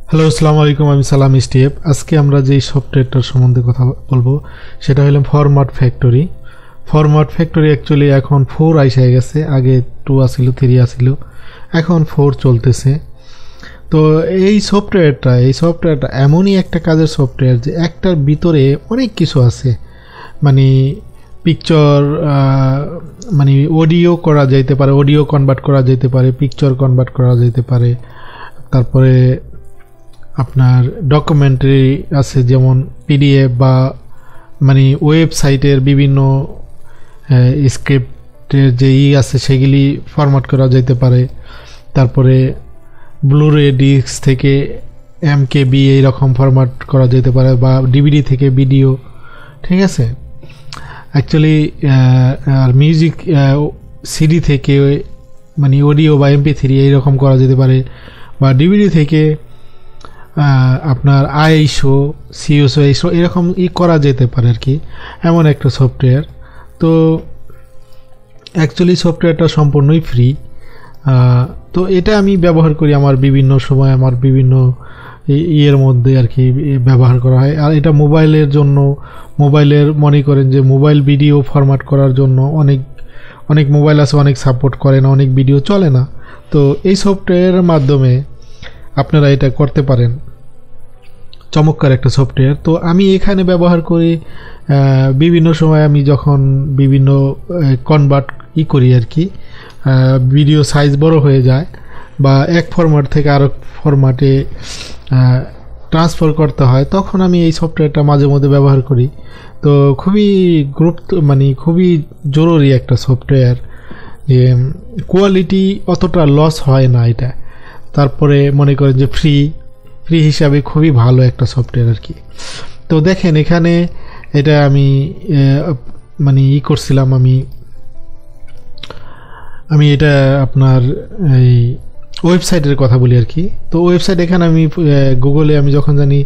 Hello, আসসালামু আলাইকুম। আমি সালাম স্টেপ। আজকে আমরা যে সফটওয়্যারটার সম্বন্ধে কথা বলবো সেটা হলো format factory. Format factory actually এখন 4 আইসা গেছে। আগে 2 আসিল, 3 আসিল, এখন 4 চলতেছে। তো এই সফটওয়্যারটা এমনই একটা কাজের সফটওয়্যার যে একটার ভিতরে অনেক কিছু আছে। মানে পিকচার, মানে অডিও করা যাইতে পারে, অডিও কনভার্ট করা যেতে পারে, পিকচার কনভার্ট করা যেতে পারে। তারপরে আপনার ডকুমেন্টারি আছে, যেমন পিডিএফ বা মানে ওয়েবসাইটের বিভিন্ন স্ক্রিপ্টের যে আছে সেগুলি ফরম্যাট করা যেতে পারে। তারপরে ব্লুরে ডিস্ক থেকে এমকেবি এইরকম ফরম্যাট করা যেতে পারে, বা ডিভিডি থেকে ভিডিও। ঠিক আছে, অ্যাকচুয়ালি আর মিউজিক সিডি থেকে মানে অডিও বা MP3 এইরকম করা যেতে পারে, বা ডিভিডি থেকে আপনার আইএসও, সিএসও এরকম করা যেতে পারে আর কি। এমন একটা সফটওয়্যার। তো অ্যাকচুয়ালি সফটওয়্যারটা সম্পূর্ণই ফ্রি। তো এটা আমি ব্যবহার করি আমার বিভিন্ন সময়, আমার বিভিন্ন ইয়ের মধ্যে আর কি ব্যবহার করা হয়। আর এটা মোবাইলের জন্য, মোবাইলের মনে করেন যে মোবাইল ভিডিও ফরম্যাট করার জন্য অনেক অনেক মোবাইল আছে, অনেক সাপোর্ট করে না, অনেক ভিডিও চলে না। তো এই সফটওয়্যারের মাধ্যমে আপনারা এটা করতে পারেন। চমৎকার একটা সফটওয়্যার। তো আমি এখানে ব্যবহার করি বিভিন্ন সময়, আমি যখন বিভিন্ন কনভার্ট করি আর কি, ভিডিও সাইজ বড় হয়ে যায় বা এক ফরম্যাট থেকে আরেক ফরম্যাটে ট্রান্সফার করতে হয়, তখন আমি এই সফটওয়্যারটা মাঝে মধ্যে ব্যবহার করি। তো খুবই গুরুত্ব, মানে খুবই জরুরি একটা সফটওয়্যার, যে কোয়ালিটি অতটা লস হয় না এটা। তারপরে মনে করেন যে ফ্রি হিসাবে খুবই ভালো একটা সফটওয়্যার আর কি। তো দেখেন এখানে এটা আমি মানে করছিলাম, আমি এটা আপনার এই ওয়েবসাইটের কথা বলি আর কি। তো ওয়েবসাইট এখানে আমি গুগলে আমি যখন জানি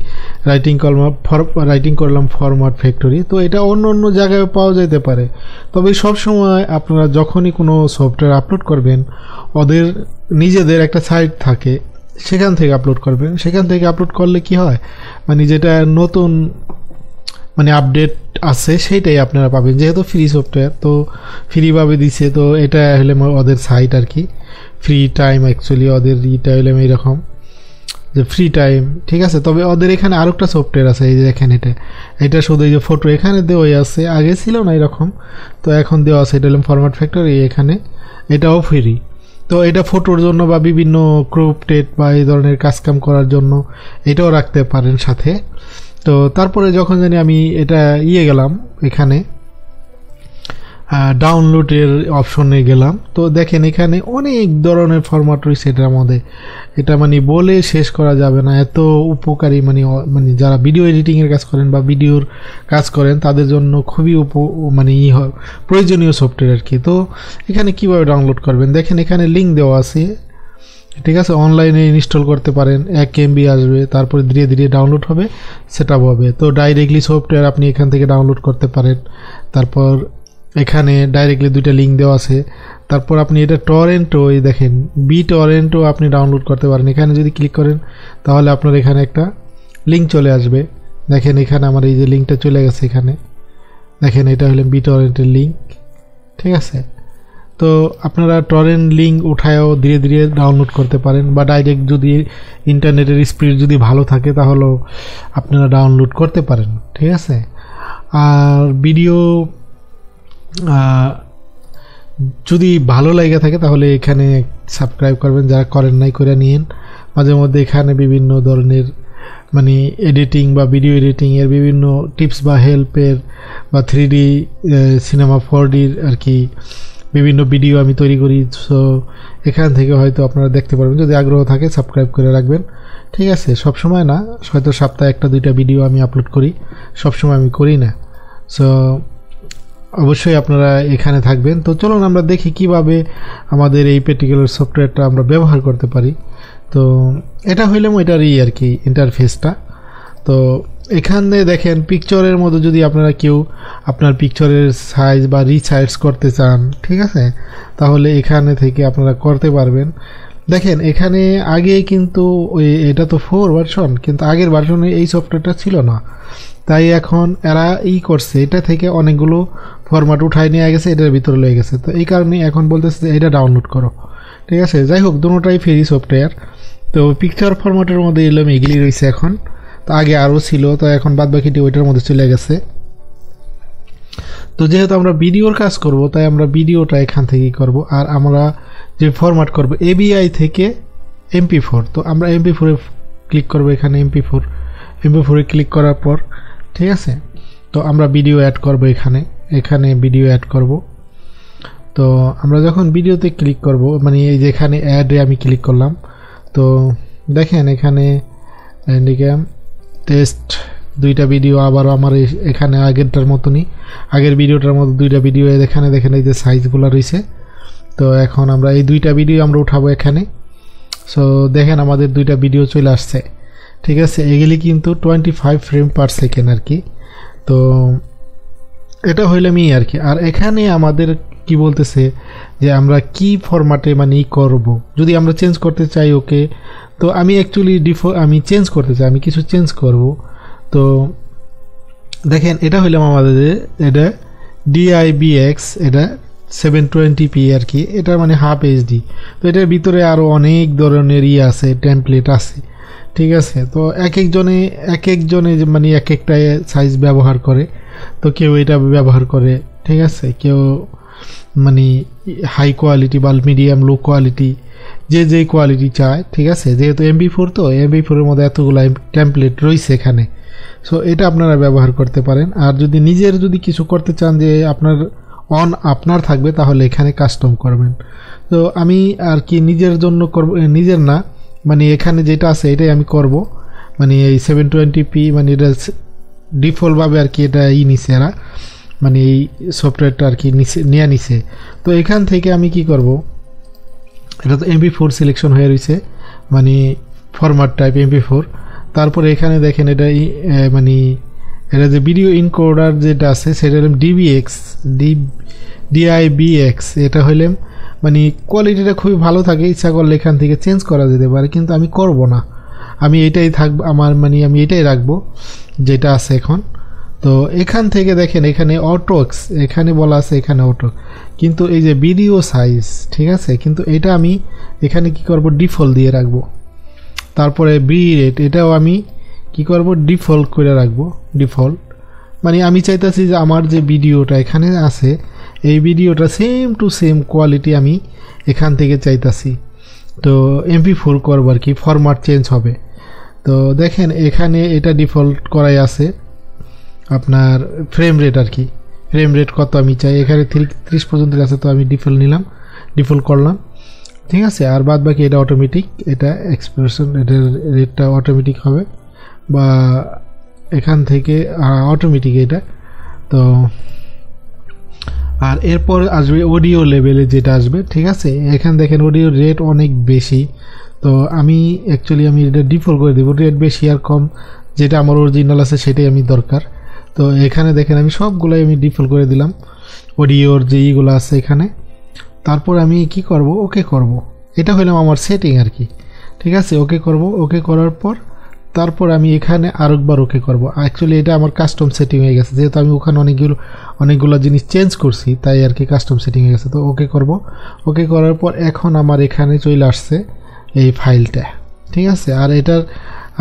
রাইটিং করলাম ফরম্যাট ফ্যাক্টরি, তো এটা অন্য অন্য জায়গায় পাওয়া যেতে পারে। তবে সব সময় আপনারা যখনই কোনো সফটওয়্যার আপলোড করবেন, ওদের নিজেদের একটা সাইট থাকে, সেখান থেকে আপলোড করবেন। সেখান থেকে আপলোড করলে কি হয়, মানে যেটা নতুন মানে আপডেট আছে সেইটাই আপনারা পাবেন। যেহেতু ফ্রি সফটওয়্যার, তো ফ্রিভাবে দিছে, তো এটা হলে ওদের সাইট আর কি। ফ্রি টাইম অ্যাকচুয়ালি ওদের ইটা হলে এইরকম যে ফ্রি টাইম, ঠিক আছে। তবে ওদের এখানে আরও একটা সফটওয়্যার আছে, এই যে দেখেন এটা শুধু এই যে ফটো এখানে দেওয়াই আছে, আগে ছিল না এরকম, তো এখন দেওয়া আছে। এটা হলো ফরম্যাট ফ্যাক্টরি, এখানে এটাও ফ্রি। তো এটা ফটোর জন্য বা বিভিন্ন ক্রপটেড বা এই ধরনের কাজকাম করার জন্য এটাও রাখতে পারেন সাথে। তো তারপরে যখন জানি আমি এটা গেলাম, এখানে ডাউনলোডের অপশনে গেলাম, তো দেখেন এখানে অনেক ধরনের ফরম্যাট রয়েছে এটার মধ্যে। এটা মানে বলে শেষ করা যাবে না, এত উপকারী। মানে যারা ভিডিও এডিটিংয়ের কাজ করেন বা ভিডিওর কাজ করেন তাদের জন্য খুবই মানে প্রয়োজনীয় সফটওয়্যার আর কি। তো এখানে কিভাবে ডাউনলোড করবেন দেখেন, এখানে লিঙ্ক দেওয়া আছে, ঠিক আছে। অনলাইনে ইনস্টল করতে পারেন, 1 MB আসবে, তারপরে ধীরে ধীরে ডাউনলোড হবে, সেটআপ হবে। তো ডাইরেক্টলি সফটওয়্যার আপনি এখান থেকে ডাউনলোড করতে পারেন। তারপর এখানে ডাইরেক্টলি 2টা লিঙ্ক দেওয়া আছে। তারপর আপনি এটা টরেন্টও, এই দেখেন BitTorrentও আপনি ডাউনলোড করতে পারেন। এখানে যদি ক্লিক করেন তাহলে আপনার এখানে একটা লিঙ্ক চলে আসবে। দেখেন এখানে আমার এই যে লিঙ্কটা চলে গেছে, এখানে দেখেন এটা হলো BitTorrentএর লিঙ্ক, ঠিক আছে। তো আপনারা টরেন্ট লিঙ্ক উঠায়ও ধীরে ধীরে ডাউনলোড করতে পারেন, বা ডাইরেক্ট যদি ইন্টারনেটের স্পিড যদি ভালো থাকে তাহলেও আপনারা ডাউনলোড করতে পারেন, ঠিক আছে। আর ভিডিও যদি ভালো লাগে থাকে তাহলে এখানে সাবস্ক্রাইব করবেন, যারা করেন নাই করে নিন। মাঝে মধ্যে এখানে বিভিন্ন ধরনের মানে এডিটিং বা ভিডিও এডিটিংয়ের বিভিন্ন টিপস বা হেল্পের বা 3D সিনেমা 4Dর আর কি বিভিন্ন ভিডিও আমি তৈরি করি। সো এখান থেকে হয়তো আপনারা দেখতে পারবেন, যদি আগ্রহ থাকে সাবস্ক্রাইব করে রাখবেন, ঠিক আছে। সব সময় না, হয়তো সপ্তাহে 1-2টা ভিডিও আমি আপলোড করি, সব সময় আমি করি না। সো অবশ্যই আপনারা এখানে থাকবেন। তো চলুন আমরা দেখি কিভাবে আমাদের এই পার্টিকুলার সফটওয়্যারটা আমরা ব্যবহার করতে পারি। তো এটা হইলাম এটারই আর কি ইন্টারফেসটা। তো এখানে দেখেন পিকচারের মধ্যে যদি আপনারা কেউ আপনার পিকচারের সাইজ বা রিসাইজ করতে চান, ঠিক আছে, তাহলে এখানে থেকে আপনারা করতে পারবেন। দেখেন এখানে আগে কিন্তু ওই এটা তো 4 ভার্সন, কিন্তু আগের ভার্সনে এই সফটওয়্যারটা ছিল না, তাই এখন এরা করছে এটা থেকে অনেকগুলো ফরম্যাট উঠায় নিয়ে গেছে, এটার ভিতরে লেগে গেছে। তো এই কারণে এখন বলতেছে যে এটা ডাউনলোড করো, ঠিক আছে। যাই হোক, দুটোটাই ফ্রি সফটওয়্যার। তো পিকচার ফরম্যাটের মধ্যে এলাম, এগুলি রয়েছে এখন। তো আগে আরও ছিল, তো এখন বাদ বাকিটি ওইটার মধ্যে চলে গেছে। তো যেহেতু আমরা ভিডিওর কাজ করব, তাই আমরা ভিডিওটা এখান থেকেই করব। আর আমরা যে ফরম্যাট করব AVI থেকে MP4, তো আমরা MP4 এ ক্লিক করব। এখানে MP4 এ ক্লিক করার পর, ঠিক আছে, তো আমরা ভিডিও অ্যাড করব। এখানে ভিডিও অ্যাড করব। তো আমরা যখন ভিডিওতে ক্লিক করব, মানে এই যেখানে অ্যাডে আমি ক্লিক করলাম, তো দেখেন এখানে হ্যান্ডিক্যাম টেস্ট দুইটা ভিডিও আবারও আমার এখানে আগেরটার মতনই, আগের ভিডিওটার মতো দুইটা ভিডিও এখানে দেখেন এই যে সাইজগুলো রয়েছে। তো এখন আমরা এই দুইটা ভিডিও আমরা উঠাবো এখানে। সো দেখেন আমাদের দুইটা ভিডিও চলে আসছে, ঠিক আছে। এগুলি কিন্তু 25 ফ্রেম পার সেকেন্ড আর কি। তো এটা হইলাম আর কি। আর এখানে আমাদের কি বলতেছে যে আমরা কি ফরম্যাটে মানে করব, যদি আমরা চেঞ্জ করতে চাই ওকে। তো আমি অ্যাকচুয়ালি আমি চেঞ্জ করতে চাই, আমি কিছু চেঞ্জ করব। তো দেখেন এটা হইলাম আমাদের এটা DIBX, এটা 720p আর কি, এটা মানে হাফ HD। তো এটার ভিতরে আরও অনেক ধরনের আছে, টেমপ্লেট আছে, ঠিক আছে। তো এক একজনে মানে এক একটা সাইজ ব্যবহার করে। তো কেউ এটা ব্যবহার করে, ঠিক আছে, কেউ মানে হাই কোয়ালিটি বা মিডিয়াম লো কোয়ালিটি, যে কোয়ালিটি চায়, ঠিক আছে। যেহেতু MP4, তো MP4 এর মধ্যে এতগুলো টেমপ্লেট রয়েছে এখানে। সো এটা আপনারা ব্যবহার করতে পারেন। আর যদি নিজের কিছু করতে চান যে আপনার থাকবে, তাহলে এখানে কাস্টম করবেন। তো আমি আর কি নিজের জন্য করব, নিজের না, মানে এখানে যেটা আছে এটাই আমি করব। মানে এই 720p মানে এটা ডিফল্টভাবে আর কি এটা নিছে এরা, মানে এই সফটওয়্যারটা আর কি নিছে। তো এখান থেকে আমি কি করব, এটা তো MP4 সিলেকশন হয়ে রয়েছে, মানে ফরম্যাট টাইপ MP4। তারপরে এখানে দেখেন এটা মানে এটা যে ভিডিও ইনকোডার যেটা আছে সেটা হলাম DIBX। এটা হইলে মানে কোয়ালিটিটা খুবই ভালো থাকে, ইচ্ছা করলে এখান থেকে চেঞ্জ করা যেতে পারে, কিন্তু আমি করব না, আমি এটাই থাকবো আমার, মানে আমি এটাই রাখবো যেটা আছে এখন। তো এখান থেকে দেখেন এখানে অটোক্স এখানে বলা আছে, এখানে অটো, কিন্তু এই যে ভিডিও সাইজ, ঠিক আছে, কিন্তু এটা আমি এখানে কি করব, ডিফল্ট দিয়ে রাখবো। তারপরে বিট এটাও আমি কি করব, ডিফল্ট করে রাখবো। ডিফল্ট মানে আমি চাইতেছি যে আমার যে ভিডিওটা এখানে আছে এই ভিডিওটা সেম টু সেম কোয়ালিটি আমি এখান থেকে চাইতাছি। তো MP4 করব আর কি, ফরম্যাট চেঞ্জ হবে। তো দেখেন এখানে এটা ডিফল্ট করাই আছে আপনার ফ্রেম রেট আর কি, ফ্রেম রেট কত আমি চাই, এখানে 30 পর্যন্ত আছে, তো আমি ডিফল্ট করলাম, ঠিক আছে। আর বাদ বাকি এটা অটোমেটিক, এটা এক্সপ্রেশন এটার রেটটা অটোমেটিক হবে, বা এখান থেকে অটোমেটিক এটা। তো আর এরপর আসবে অডিও লেভেলে যেটা আসবে, ঠিক আছে। এখানে দেখেন অডিও রেট অনেক বেশি, তো আমি অ্যাকচুয়ালি আমি এটা ডিফল্ট করে দেবো, রেট বেশি আর কম যেটা আমার অরিজিনাল আছে সেটাই আমি দরকার। তো এখানে দেখেন আমি সবগুলোই আমি ডিফল্ট করে দিলাম, অডিওর যে ইগুলো আছে এখানে। তারপর আমি কি করব, ওকে করব। এটা হইলাম আমার সেটিং আর কি, ঠিক আছে। ওকে করব, ওকে করার পর তারপর আমি এখানে আরেকবার ওকে করব। অ্যাকচুয়ালি এটা আমার কাস্টম সেটিং হয়ে গেছে, যেহেতু আমি ওখানে অনেকগুলো জিনিস চেঞ্জ করছি, তাই আর কি কাস্টম সেটিং হয়ে গেছে। তো ওকে করব, ওকে করার পর এখন আমার এখানে চলে আসছে এই ফাইলটা, ঠিক আছে। আর এটার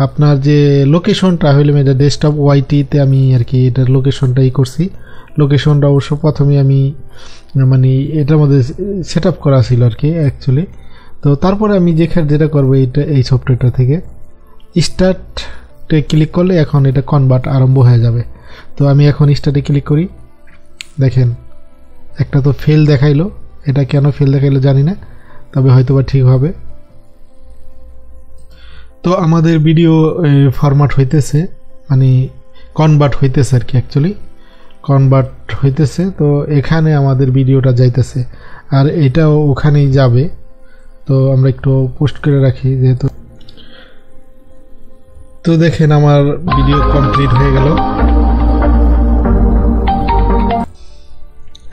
আপনার যে লোকেশনটা হইলে এটা ডেস্কটপ YT-তে আমি আর কি এটার লোকেশনটাই করছি। লোকেশনটা অবশ্য প্রথমে আমি মানে এটার মধ্যে সেট আপ করা ছিল আর কি অ্যাকচুয়ালি। তো তারপরে আমি যেটা করবো এই সফটওয়্যারটা থেকে স্টার্টে ক্লিক করলে এখন এটা কনভার্ট আরম্ভ হয়ে যাবে। তো আমি এখন স্টার্টে ক্লিক করি, দেখেন একটা তো ফেল দেখাইলো, এটা কেন ফেল দেখাইলো জানি না, তবে হয়তো বা ঠিক হবে। তো আমাদের ভিডিও ফরম্যাট হইতেছে, মানে কনভার্ট হইতেছে আর কি, অ্যাকচুয়ালি কনভার্ট হইতেছে। তো এখানে আমাদের ভিডিওটা যাইতেছে আর এটাও ওখানেই যাবে। তো আমরা একটু পোস্ট করে রাখি যেহেতু। তো দেখেন আমার ভিডিও কমপ্লিট হয়ে গেল,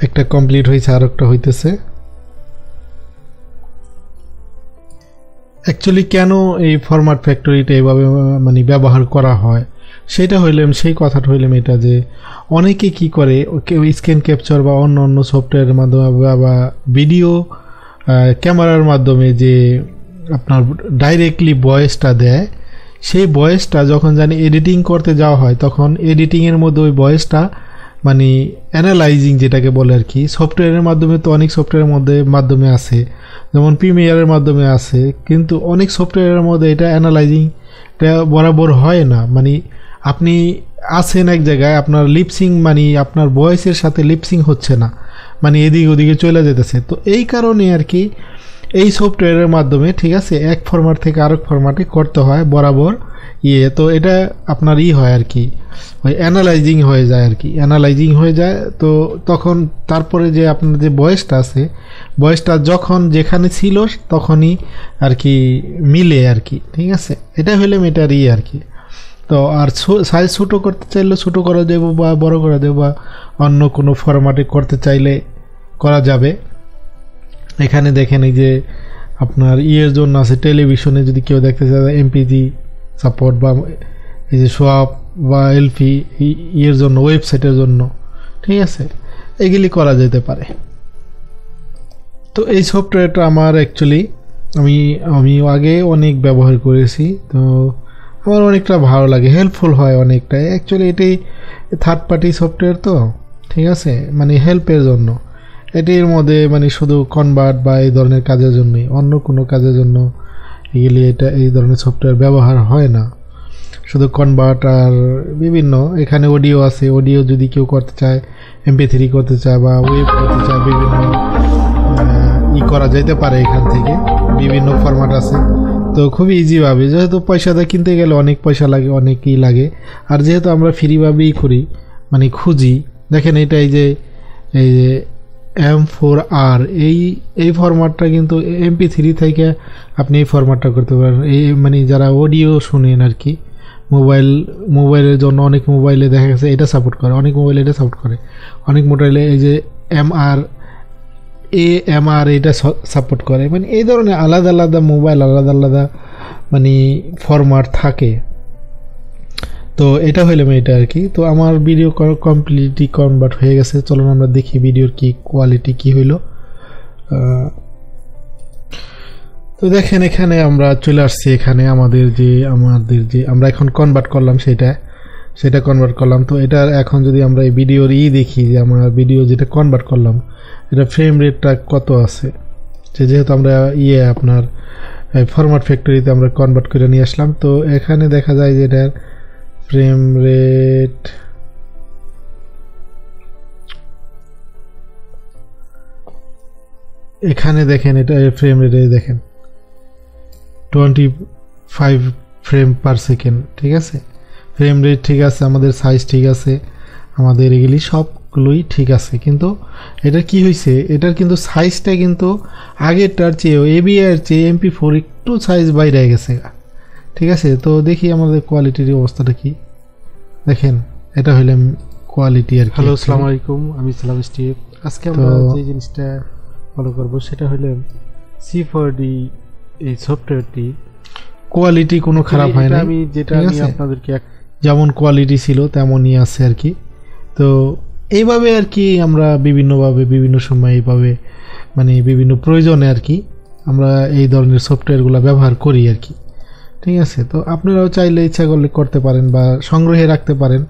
একটা কমপ্লিট হয়েছে আর একটা হইতেছে। অ্যাকচুয়ালি কেন এই ফরম্যাট ফ্যাক্টরিটা এইভাবে মানে ব্যবহার করা হয় সেটা হইলাম সেই কথাটা হইলাম এটা যে অনেকে কি করে কেউ স্ক্রিন ক্যাপচার বা অন্য অন্য সফটওয়্যারের মাধ্যমে বা ভিডিও ক্যামেরার মাধ্যমে যে আপনার ডাইরেক্টলি ভয়েসটা দেয় সেই ভয়েসটা যখন জানি এডিটিং করতে যাওয়া হয় তখন এডিটিংয়ের মধ্যে ওই ভয়েসটা মানে অ্যানালাইজিং যেটাকে বলে আর কি সফটওয়্যারের মাধ্যমে তো অনেক সফটওয়্যারের মাধ্যমে আছে যেমন প্রিমিয়ারের মাধ্যমে আছে কিন্তু অনেক সফটওয়্যারের মধ্যে এটা অ্যানালাইজিং এটা বরাবর হয় না মানে আপনি আছেন এক জায়গায় আপনার লিপসিং মানে আপনার ভয়েসের সাথে লিপসিং হচ্ছে না মানে এদিক ওদিকে চলে যেতেছে তো এই কারণে আর কি এই সফটওয়্যারের মাধ্যমে ঠিক আছে এক ফরম্যাট থেকে আরেক ফরম্যাটে করতে হয় বরাবর তো এটা আপনার হয় আর কি ওই অ্যানালাইজিং হয়ে যায় আর কি অ্যানালাইজিং হয়ে যায় তো তখন তারপরে যে আপনার যে ভয়েসটা আছে ভয়েসটা যখন যেখানে ছিল তখনই আর কি মিলে আর কি ঠিক আছে এটা হইলে এটার আর কি তো আর সাইজ ছোটো করতে চাইলে ছোটো করা যাবে বা বড় করা যাবে বা অন্য কোনো ফরম্যাটে করতে চাইলে করা যাবে এখানে দেখেন এই যে আপনার জন্য আছে টেলিভিশনে যদি কেউ দেখতে চায় এমপিজি সাপোর্ট বা এই যে সোয়াপ বা এলপি জন্য ওয়েবসাইটের জন্য ঠিক আছে এগুলি করা যেতে পারে তো এই সফটওয়্যারটা আমার অ্যাকচুয়ালি আমি আগে অনেক ব্যবহার করেছি তো আমার অনেকটা ভালো লাগে হেল্পফুল হয় অনেকটা অ্যাকচুয়ালি এটাই থার্ড পার্টি সফটওয়্যার তো ঠিক আছে মানে হেল্পের জন্য এটির মধ্যে মানে শুধু কনভার্ট বা এই ধরনের কাজের জন্যই অন্য কোনো কাজের জন্য এগুলি এটা এই ধরনের সফটওয়্যার ব্যবহার হয় না শুধু কনভার্ট আর বিভিন্ন এখানে অডিও আছে অডিও যদি কেউ করতে চায় MP3 করতে চায় বা ওয়েব করতে চায় বিভিন্ন করা যেতে পারে এখান থেকে বিভিন্ন ফরম্যাট আছে তো খুবই ইজিভাবে যেহেতু পয়সা দিয়ে কিনতে গেলে অনেক পয়সা লাগে অনেকই লাগে আর যেহেতু আমরা ফ্রিভাবেই করি মানে খুঁজি দেখেন এটা এই যে M4R এই ফরম্যাটটা কিন্তু MP3 থেকে আপনি এই ফরম্যাটটা করতে পারেন এই মানে যারা অডিও শুনেন আর কি মোবাইলের জন্য অনেক মোবাইলে দেখা গেছে এটা সাপোর্ট করে অনেক মোবাইলে এটা সাপোর্ট করে অনেক মোবাইলে এই যে AMR এটা সাপোর্ট করে মানে এই ধরনের আলাদা আলাদা মোবাইল আলাদা আলাদা মানে ফরম্যাট থাকে তো এটা হইলাম এটা আর কি তো আমার ভিডিও কমপ্লিটলি কনভার্ট হয়ে গেছে চলুন আমরা দেখি ভিডিওর কি কোয়ালিটি কি হইলো তো দেখেন এখানে আমরা চলে আসছি এখানে আমাদের যে আমরা এখন কনভার্ট করলাম সেটা কনভার্ট করলাম তো এটা এখন যদি আমরা এই ভিডিওর দেখি যে আমরা ভিডিও যেটা কনভার্ট করলাম এটা ফ্রেম রেটটা কত আছে যেহেতু আমরা আপনার ফরম্যাট ফ্যাক্টরিতে আমরা কনভার্ট করে নিয়ে আসলাম তো এখানে দেখা যায় যে এটার ফ্রেম রেট এখানে দেখেন এটা ফ্রেম রেট দেখেন 25 ফ্রেম পার সেকেন্ড ঠিক আছে ফ্রেম রেট ঠিক আছে আমাদের সাইজ ঠিক আছে আমাদের এগুলি সবগুলোই ঠিক আছে কিন্তু এটা কি হয়েছে এটার কিন্তু সাইজটা কিন্তু আগেরটার চেয়ে AVI-এর চেয়ে MP4 একটু সাইজ বাইরে গেছে ঠিক আছে তো দেখি আমাদের কোয়ালিটির অবস্থাটা কি দেখেন এটা হইলো কোয়ালিটি আর কি হ্যালো আসসালামু আলাইকুম আমি সালাম স্টিভ আজকে আমরা যে জিনিসটা ফলো করব সেটা হইলো C4D এই সফটওয়্যারটি কোয়ালিটি কোনো খারাপ হয় না আমি যেটা আমি আপনাদেরকে যেমন কোয়ালিটি ছিল তেমনই আছে আর কি তো এইভাবে আর কি আমরা বিভিন্নভাবে বিভিন্ন সময় এইভাবে মানে বিভিন্ন প্রয়োজনে আর কি আমরা এই ধরনের সফটওয়্যারগুলো ব্যবহার করি আর কি ঠিক আছে তো আপনারাও চাইলে ইচ্ছা করলে করতে পারেন বা সংগ্রহে রাখতে পারেন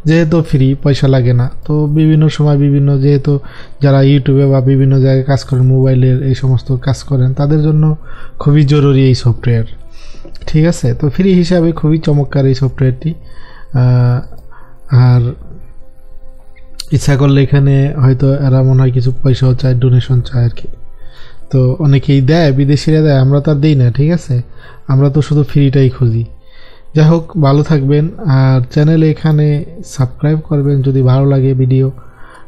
যেহেতু ফ্রি পয়সা লাগে না তো বিভিন্ন সময় বিভিন্ন যেহেতু যারা ইউটিউবে বা বিভিন্ন জায়গায় কাজ করেন মোবাইলের এই সমস্ত কাজ করেন তাদের জন্য খুবই জরুরি এই সফটওয়্যার ঠিক আছে তো ফ্রি হিসাবে খুবই চমৎকার এই সফটওয়্যারটি আর ইচ্ছা করলে এখানে হয়তো এরা মনে হয় কিছু পয়সাও চায় ডোনেশন চায় আর কি তো অনেকেই দেয় বিদেশিরা দেয় আমরা তো আর দিই না ঠিক আছে আমরা তো শুধু ফ্রিটাই খুঁজি যাই হোক ভালো থাকবেন আর চ্যানেলে এখানে সাবস্ক্রাইব করবেন যদি ভালো লাগে ভিডিও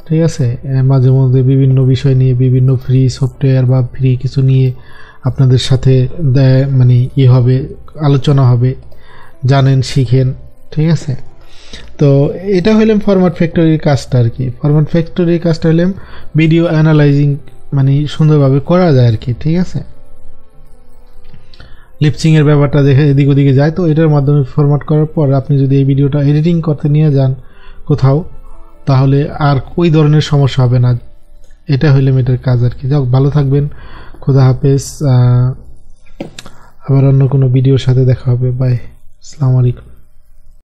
ঠিক আছে মাঝে মধ্যে বিভিন্ন বিষয় নিয়ে বিভিন্ন ফ্রি সফটওয়্যার বা ফ্রি কিছু নিয়ে আপনাদের সাথে মানে হবে আলোচনা হবে জানেন শিখেন ঠিক আছে তো এটা হইলাম ফরম্যাট ফ্যাক্টরির কাজটা আর কি ফরম্যাট ফ্যাক্টরির কাজটা হইলাম ভিডিও অ্যানালাইজিং মানে সুন্দরভাবে করা যায় আর কি ঠিক আছে লিপসিং এর ব্যাপারটা দেখে এদিক ওদিকে যায়। তো এটার মাধ্যমে ফরম্যাট করার পর আপনি যদি এই ভিডিওটা এডিটিং করতে নিয়ে যান কোথাও, তাহলে আর ওই ধরনের সমস্যা হবে না। এটা হইলে মেয়েটার কাজ আর কি। যাক, ভালো থাকবেন, খোদা হাফেজ। আবার অন্য কোনো ভিডিওর সাথে দেখা হবে। বাই, আসসালামু আলাইকুম।